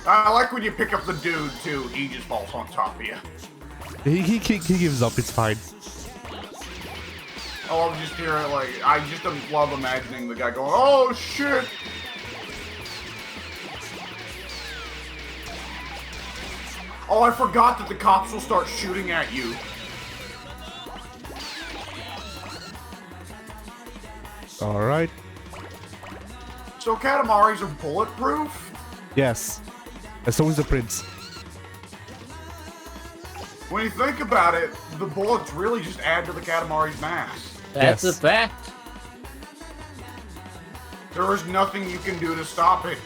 I like when you pick up the dude, too. He just falls on top of you. He gives up, it's fine. Oh, I'm just hearing, like, I just love imagining the guy going, oh, shit! Oh, I forgot that the cops will start shooting at you. Alright. So Katamaris are bulletproof? Yes. And so is the prince. When you think about it, the bullets really just add to the Katamari's mass. That's Yes. a fact. There is nothing you can do to stop it.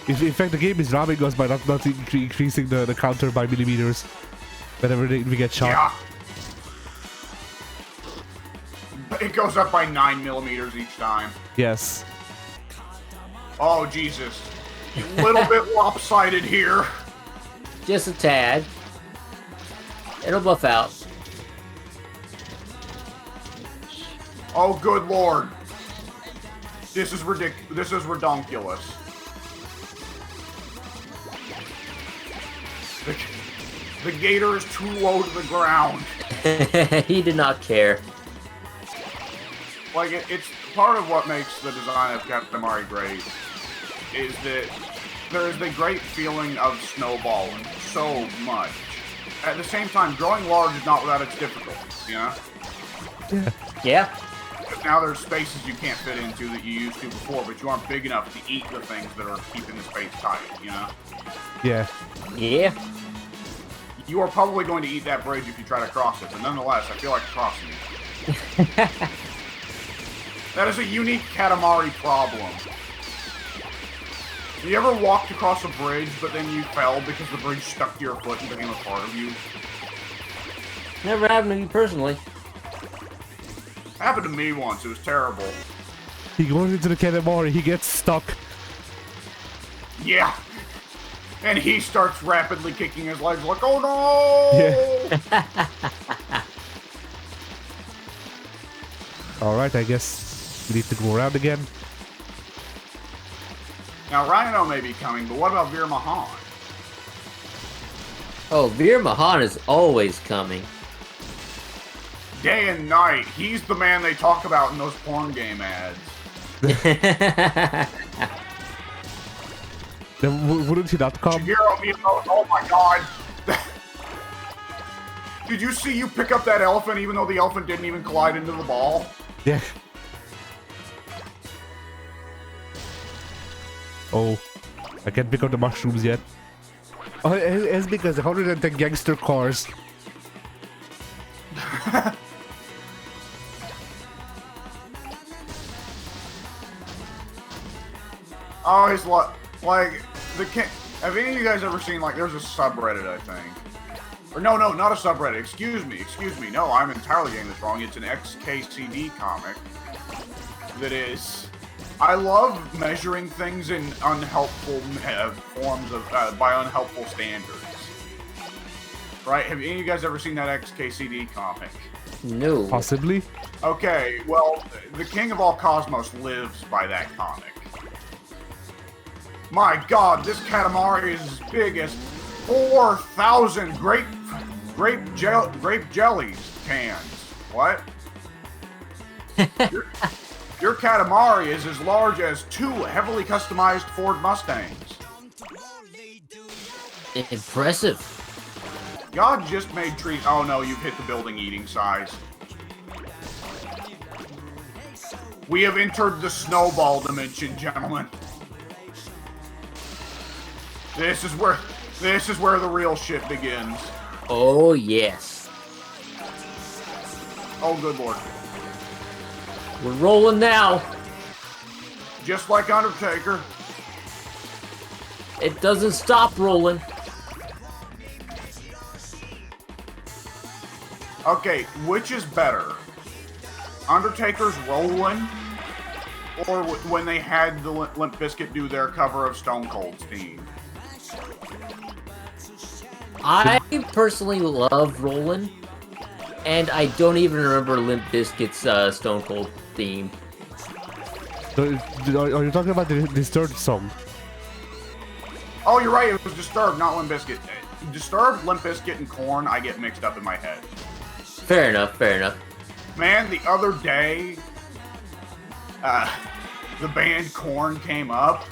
In fact, the game is robbing us by not increasing the counter by millimeters whenever we get shot. Yeah. It goes up by 9 millimeters each time. Yes. Oh, Jesus. A little bit lopsided here. Just a tad. It'll buff out. Oh, good lord. This is ridiculous. This is redonkulous. The gator is too low to the ground. He did not care. Like, it's part of what makes the design of Katamari great is that there is the great feeling of snowballing so much. At the same time, growing large is not without its difficulties, you know? Yeah. Yeah. Now there's spaces you can't fit into that you used to before, but you aren't big enough to eat the things that are keeping the space tight, you know? Yeah. Yeah. You are probably going to eat that bridge if you try to cross it, but nonetheless, I feel like crossing it. That is a unique Katamari problem. You ever walked across a bridge, but then you fell because the bridge stuck to your foot and became a part of you? Never happened to me personally. Happened to me once, it was terrible. He goes into the Katamari, he gets stuck. Yeah. And he starts rapidly kicking his legs like, oh no! Yeah. Alright, I guess we need to go around again. Now Rhino may be coming, but what about Veer Mahan? Oh, Veer Mahan is always coming. Day and night, he's the man they talk about in those porn game ads. Then wouldn't he not come? Shigeru Miyamoto, oh my god! Did you see you pick up that elephant even though the elephant didn't even collide into the ball? Yeah. Oh, I can't pick up the mushrooms yet. Oh, it's because 110 gangster cars. Oh, he's like the king. Have any of you guys ever seen, like, there's a subreddit, I think. Or no, not a subreddit. Excuse me. No, I'm entirely getting this wrong. It's an XKCD comic that is. I love measuring things in unhelpful forms of by unhelpful standards. Right? Have any of you guys ever seen that XKCD comic? No. Possibly. Okay, well, the king of all cosmos lives by that comic. My god, this Katamari is as big as 4,000 grape jellies cans. What? Your Katamari is as large as 2 heavily customized Ford Mustangs. Impressive. God just made trees. Oh no, you've hit the building eating size. We have entered the snowball dimension, gentlemen. This is where the real shit begins. Oh, yes. Oh, good lord. We're rolling now. Just like Undertaker. It doesn't stop rolling. Okay, which is better? Undertaker's rolling, or when they had the Limp Bizkit do their cover of Stone Cold's theme? I personally love rolling, and I don't even remember Limp Bizkit's Stone Cold theme. So, are you talking about this third song? Oh, you're right. It was Disturbed, not Limp Bizkit. Disturbed, Limp Bizkit, and Korn, I get mixed up in my head. Fair enough, fair enough. Man, the other day, the band Korn came up,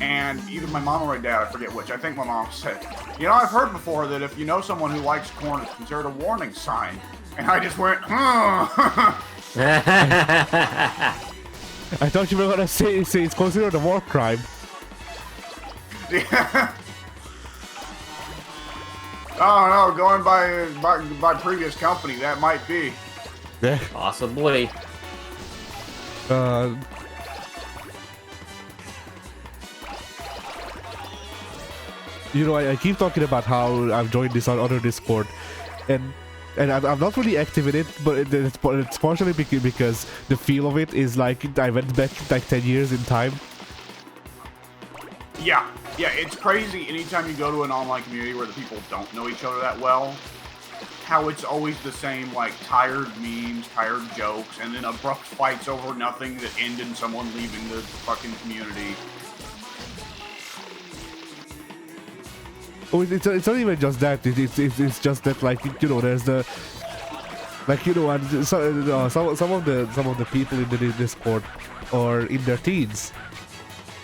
and either my mom or my dad, I forget which, I think my mom said, you know, I've heard before that if you know someone who likes Korn, it's considered a warning sign. And I just went, I thought you were gonna say it's considered a war crime. Yeah. Oh no, going by previous company, that might be. Yeah. Possibly. You know, I keep talking about how I've joined this other Discord, and I'm not really active in it, but it's partially because the feel of it is like I went back like 10 years in time. Yeah, it's crazy anytime you go to an online community where the people don't know each other that well, how it's always the same, like, tired memes, tired jokes, and then abrupt fights over nothing that end in someone leaving the fucking community. Oh, it's not even just that. It's just that, like, you know, there's the, like, you know, and some of the people in the Discord are in their teens,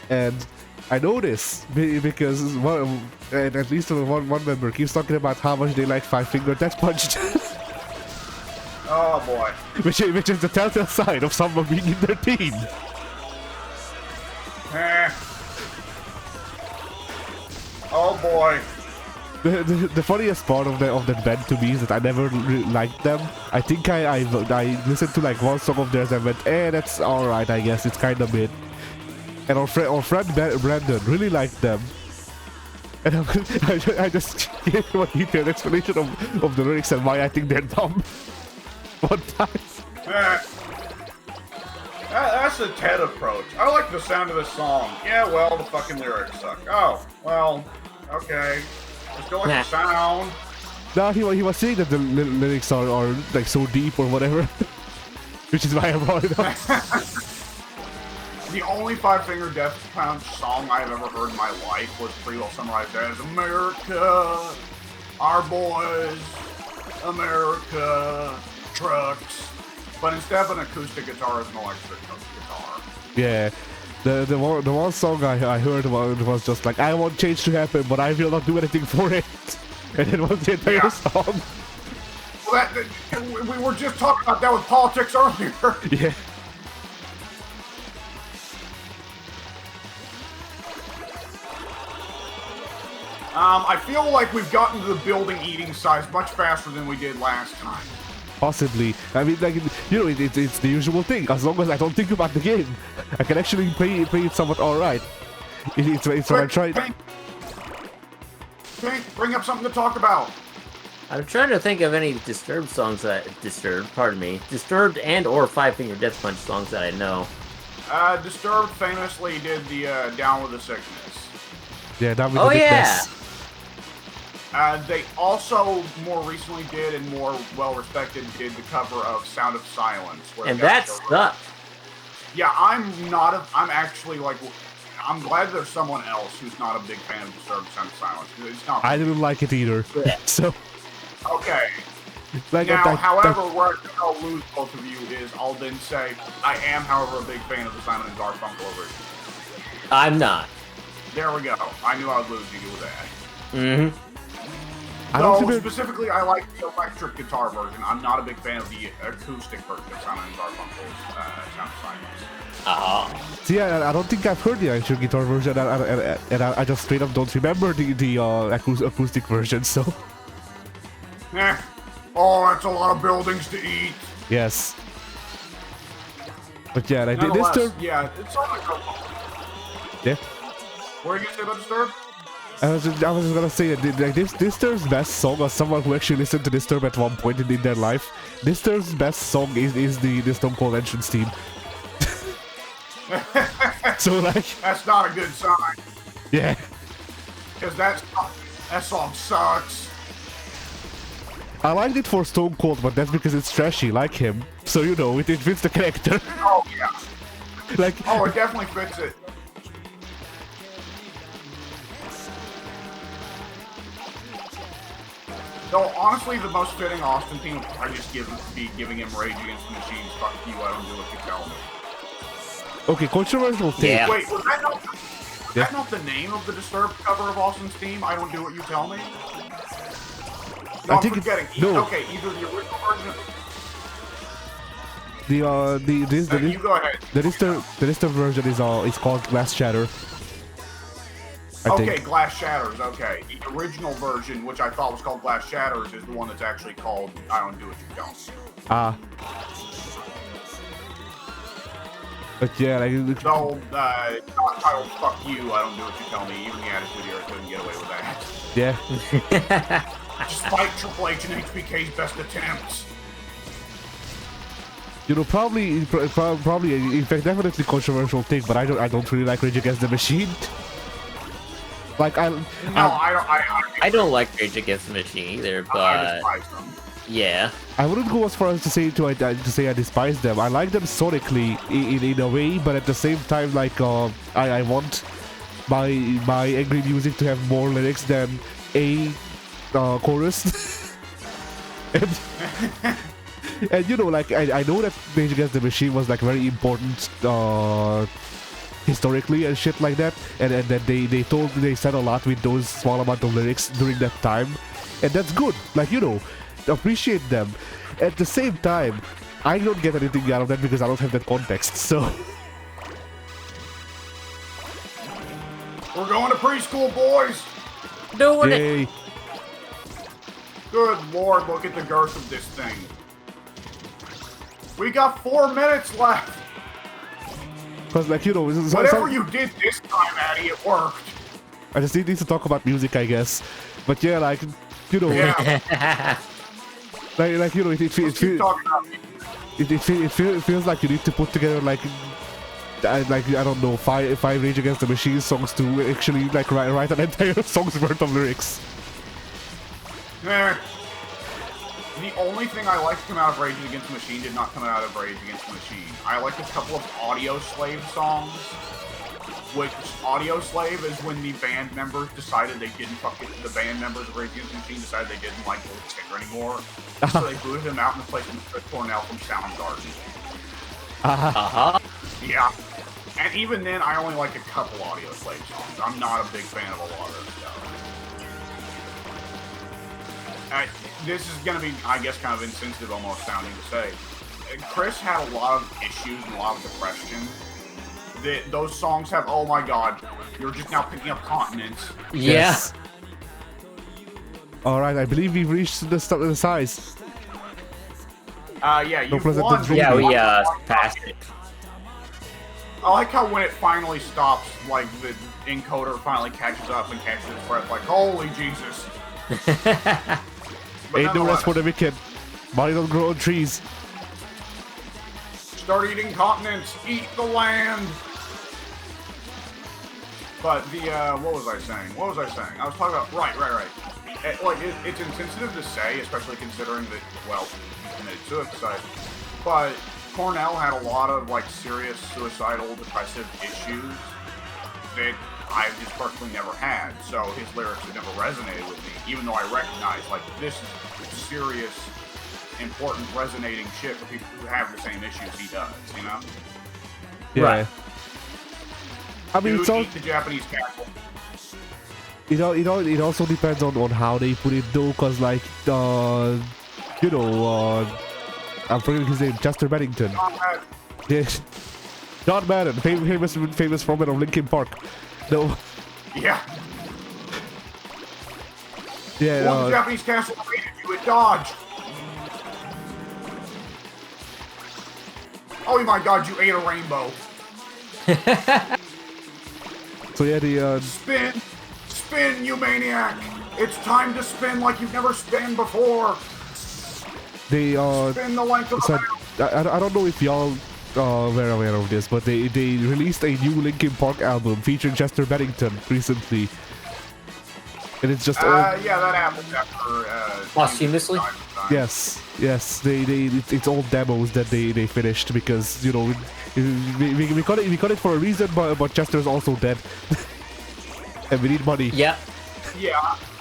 and I know this because at least one member keeps talking about how much they like Five Finger Death Punch. Oh boy. which is the telltale sign of someone being in their teen. Oh boy. The funniest part of that band to me is that I never really liked them. I think I listened to like one song of theirs and went, that's alright, I guess, it's kinda mid. And our friend Brandon really liked them. And I just gave him a detailed explanation of the lyrics and why I think they're dumb. One time. That's the Ted approach. I like the sound of the song. Yeah, well, the fucking lyrics suck. Oh, well, okay. Just go with the sound. No, he was saying that the lyrics are like so deep or whatever. Which is why I brought it up. The only Five Finger Death Punch song I've ever heard in my life was pretty well summarized as America, our boys, America, trucks. But instead of an acoustic guitar, it's an electric guitar. Yeah. The one song I heard was just like, I want change to happen, but I will not do anything for it. And it was the entire song. Well, we were just talking about that with politics earlier. Yeah. I feel like we've gotten to the building eating size much faster than we did last time. Possibly. I mean, like, you know, it's the usual thing. As long as I don't think about the game, I can actually play it somewhat alright. It's what I'm trying. Bring up something to talk about. I'm trying to think of any Disturbed songs Disturbed and or Five Finger Death Punch songs that I know. Disturbed famously did the Down with the Sickness. Yeah, Down with the Sickness. They also more recently did and more well-respected did the cover of Sound of Silence. And that sucked. Yeah, I'm actually like, I'm glad there's someone else who's not a big fan of Disturbed Sound of Silence. It's not. I didn't like it either. Yeah. So. Okay. Like now, however, where I'll lose both of you is I'll then say I am, however, a big fan of the Simon and Garfunkel version. I'm not. There we go. I knew I would lose you with that. Mm-hmm. So, specifically, I like the electric guitar version. I'm not a big fan of the acoustic version of Simon and Garfunkel's Sound of Silence. See, I don't think I've heard the electric guitar version, and I just straight up don't remember the acoustic version, so... Oh, that's a lot of buildings to eat. Yes. But yeah, like, Disturbed... Yeah, it's sort of like Yeah? What are you going to say about Disturbed? I was just gonna say that like, Disturbed's best song, as someone who actually listened to Disturbed at one point in their life, Disturbed's best song is the Stone Cold entrance theme. So like... That's not a good sign. Yeah. Because that song sucks. I liked it for Stone Cold, but that's because it's trashy, like him. So, you know, it fits the character. Oh, yeah. Like... Oh, it definitely fits it. Though, honestly, the most fitting Austin theme would probably just be giving him Rage Against the Machine. Fuck you, I don't do what you tell me. Okay, controversial take. Yeah. Wait, was that not the name of the Disturbed cover of Austin's theme? I don't do what you tell me? No, I'm forgetting. no. Okay, either the original version... You go ahead. The Disturbed version is called Glass Shatter. I Okay, think. Glass Shatters, okay. The original version, which I thought was called Glass Shatters, is the one that's actually called I Don't Do What You Tell Me. Ah. But yeah, like... So, not titled Fuck You, I Don't Do What You Tell Me. Even the Attitude Era couldn't get away with that. Yeah. Despite Triple H and HBK's best attempts. You know, probably, in fact, definitely controversial take, but I don't really like Rage Against the Machine. Like I don't like Rage Against the Machine either, but I despise them. yeah. I wouldn't go as far as to say I despise them. I like them sonically in a way, but at the same time, like I want my angry music to have more lyrics than a chorus. And you know, like I know that Rage Against the Machine was like very important historically and shit like that, and that they said a lot with those small amount of lyrics during that time, and that's good. Like, you know, appreciate them. At the same time, I don't get anything out of that because I don't have that context. So We're going to preschool, boys. Doing it. yay. Good lord, look at the girth of this thing. We got 4 minutes left. Because, like, you know, Whatever you did this time, Addy, it worked. I just need to talk about music, I guess. But yeah, like, you know, Yeah. like you know, it Keep talking about me. it feels like you need to put together like I don't know, five Rage Against the Machine songs to actually like write an entire song's worth of lyrics. Eh. The only thing I liked to come out of Rage Against the Machine did not come out of Rage Against the Machine. I liked a couple of Audio Slave songs, which Audio Slave is when the band members decided they didn't the band members of Rage Against the Machine decided they didn't like the singer anymore, so they booted him out and replaced him with Chris Cornell from Soundgarden. Yeah. And even then, I only like a couple Audio Slave songs. I'm not a big fan of a lot of their stuff. This is going to be, I guess, kind of insensitive almost sounding to say. Chris had a lot of issues and a lot of depression. Those songs have, oh my god, you're just now picking up continents. Yeah. Yes. Alright, I believe we've reached the size. Yeah, you've present won. the Yeah, we passed it. I like how when it finally stops, like, the encoder finally catches up and catches its breath, like, holy Jesus. But Ain't no rest for the wicked. Body don't grow on trees. Start eating continents, eat the land. But the, what was I saying? I was talking about, right. It's insensitive to say, especially considering that, well, he committed suicide. But Cornell had a lot of, like, serious suicidal, depressive issues that I've just personally never had, so his lyrics have never resonated with me, even though I recognize, like, this is serious, important, resonating shit for people who have the same issues he does, you know? Yeah. Right. I mean, Dude, it's all, eat the Japanese castle. it also depends on how they put it though, cause like you know, I'm forgetting his name, Chester Bennington. Yeah. John Madden, famous frontman of Linkin Park. No. Yeah. Yeah. Well, the Japanese castle raided you, it dodged. Oh my god, you ate a rainbow. So yeah, the Spin, you maniac! It's time to spin like you've never spun before. Spin the length of so the map. I don't know if y'all were aware of this, but they released a new Linkin Park album featuring Chester Bennington recently, and it's just yeah, that happens after Posthumously? yes, it's all demos that they finished because, you know, we got it for a reason, but Chester's also dead, and we need money. Yeah. Yeah,